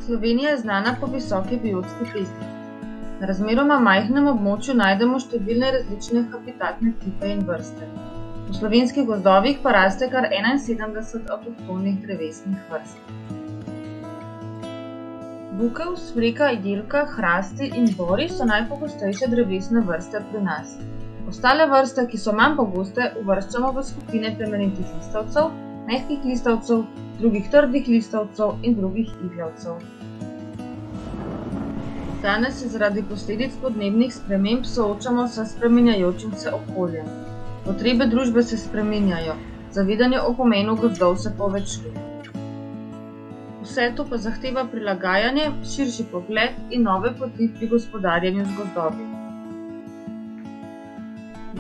Slovenija je znana po visoki biotski pestrosti. Na razmeroma majhnem območju najdemo številne različne habitatne tipe in vrste. V slovenskih gozdovih pa raste kar 71 avtohtonih drevesnih vrst. Bukev, smreka, jelka, hrasti in bori so najpogostejše drevesne vrste pri nas. Ostale vrste, ki so manj pogoste, uvrščamo v skupine plemenitih listavcev, mehkih listavcev, drugih trdih listavcev in drugih iglavcev. Danes se zaradi posledic podnebnih sprememb soočamo s spreminjajočim se okoljem. Potrebe družbe se spreminjajo, zavedanje o pomenu gozdov se povečuje. Vse to pa zahteva prilagajanje, širši pogled in nove poti pri gospodarjenju z gozdovi.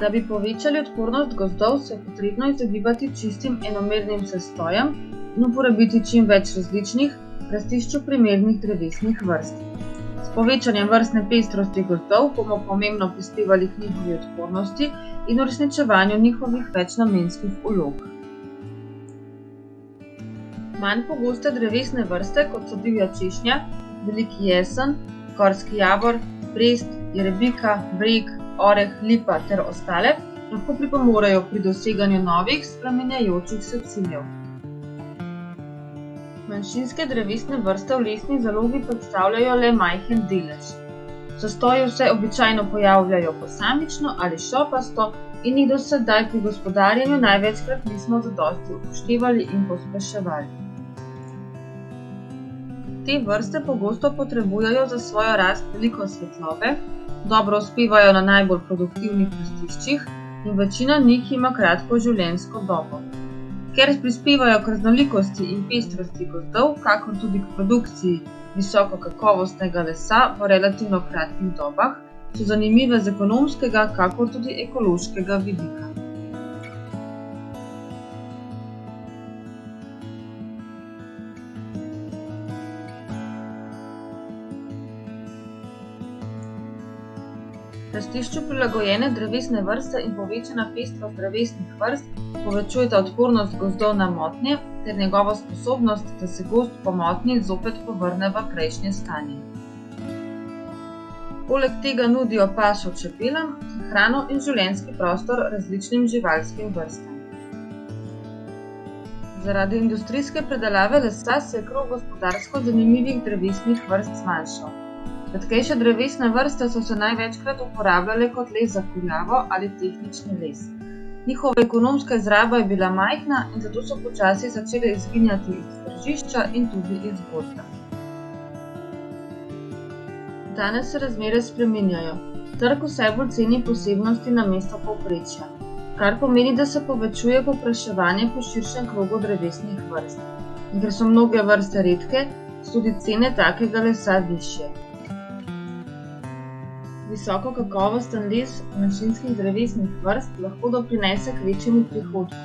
Da bi povečali odpornost gozdov, se je potrebno izogibati čistim enomernim sestojem in uporabiti čim več različnih, rastišču primernih drevesnih vrst. S povečanjem vrstne pestrosti gozdov bomo pomembno prispevali k njihovi odpornosti in uresničevanju njihovih večnamenskih vlog. Manj pogoste drevesne vrste, kot so divja češnja, veliki jesen, gorski javor, brest, jerebika, breg, oreh, lipa ter ostale, lahko pripomorejo pri doseganju novih, spreminjajočih se ciljev. Manjšinske drevesne vrste v lesni zalogi predstavljajo le majhen delež. V sestoju se običajno pojavljajo posamično ali šopasto in jih do sedaj pri gospodarjenju največkrat nismo zadosti upoštevali in pospeševali. Te vrste pogosto potrebujejo za svojo rast veliko svetlobe, dobro uspevajo na najbolj produktivnih rastiščih in večina njih ima kratko življenjsko dobo. Ker prispevajo k raznolikosti in pestrosti gozdov, kakor tudi k produkciji visoko kakovostnega lesa v relativno kratkih dobah, so zanimive z ekonomskega, kakor tudi ekološkega vidika. Rastišču prilagojene drevesne vrste in povečana pestrost drevesnih vrst povečujeta odpornost gozdov na motnje ter njegovo sposobnost, da se gozd po motnji zopet povrne v prejšnje stanje. Poleg tega nudijo pašo čebelam, hrano in življenjski prostor različnim živalskim vrstam. Zaradi industrijske predelave lesa se je krog gospodarsko zanimivih drevesnih vrst zmanjšal. Redkejše drevesne vrste so se največkrat uporabljale kot les za kurjavo ali tehnični les. Njihova ekonomska izraba je bila majhna in zato so počasi začele izginjati iz tržišča in tudi iz gozda. Danes se razmere spreminjajo. Trg vse bolj ceni posebnosti namesto povprečja, kar pomeni, da se povečuje povpraševanje po širšem krogu drevesnih vrst. In ker so mnoge vrste redke, so tudi cene takega lesa višje. Visoko kakovosten les manjšinskih drevesnih vrst lahko doprinese k večjemu prihodku,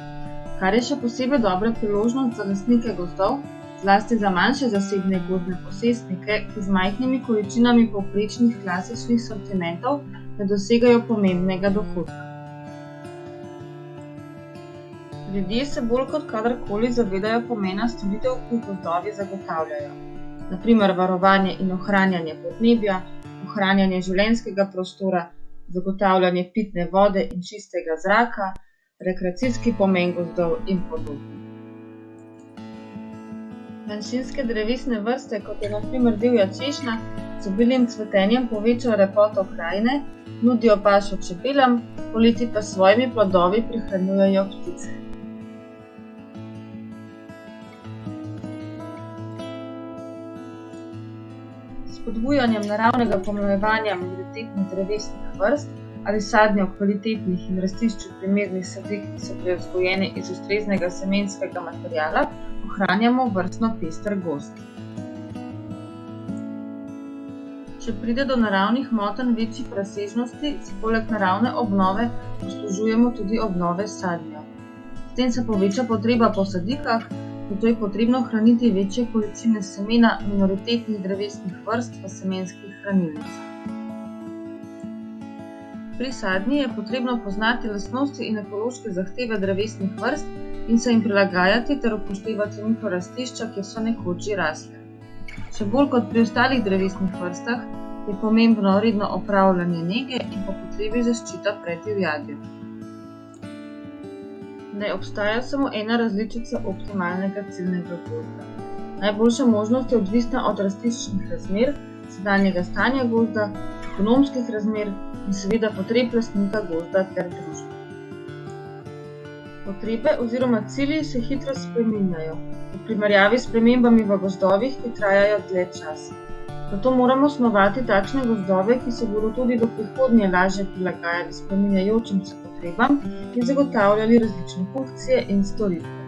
kar je še posebej dobra priložnost za lastnike gozdov, zlasti za manjše zasebne gozdne posestnike, ki z majhnimi količinami povprečnih klasičnih sortimentov ne dosegajo pomembnega dohodka. Ljudje se bolj kot kadarkoli zavedajo pomena storitev, ki jih gozdovi zagotavljajo, na primer varovanje in ohranjanje podnebja, ohranjanje življenjskega prostora, zagotavljanje pitne vode in čistega zraka, rekreacijski pomen gozdov in podobno. Manjšinske drevesne vrste, kot je na primer divja češnja, z obilnim cvetenjem povečajo lepoto krajine, nudijo pašo čebelam, poleti pa s svojimi plodovi prihranjujejo ptice. S spodbujanjem naravnega pomlajevanja minoritetnih drevesnih vrst ali sadnjo kvalitetnih in rastišču primernih sadik, ki so prevzgojene iz ustreznega semenskega materiala, ohranjamo vrstno pester gozd. Če pride do naravnih motenj večjih razsežnosti, si poleg naravne obnove poslužujemo tudi obnove s sadnjo. S tem se poveča potreba po sadikah, zato je potrebno hraniti večje količine semena minoritetnih drevesnih vrst v semenskih hranilnicah. Pri sadnji je potrebno poznati lastnosti in ekološke zahteve drevesnih vrst in se jim prilagajati ter upoštevati njihova rastišča, kjer so nekoč že rasle. Še bolj kot pri ostalih drevesnih vrstah je pomembno redno opravljanje nege in po potrebi zaščita pred divjadjo. Ne obstaja samo ena različica optimalnega ciljnega gozda. Najboljša možnost je odvisna od rastiščnih razmer, sedanjega stanja gozda, ekonomskih razmer in seveda potreb lastnika gozda ter družbe. Potrebe oziroma cilji se hitro spreminjajo, v primerjavi s spremembami v gozdovih, ki trajajo dlje časa. Zato moramo snovati takšne gozdove, ki se bodo tudi v prihodnje lažje prilagajali spreminjajočim se potrebam in zagotavljali različne funkcije in storitve.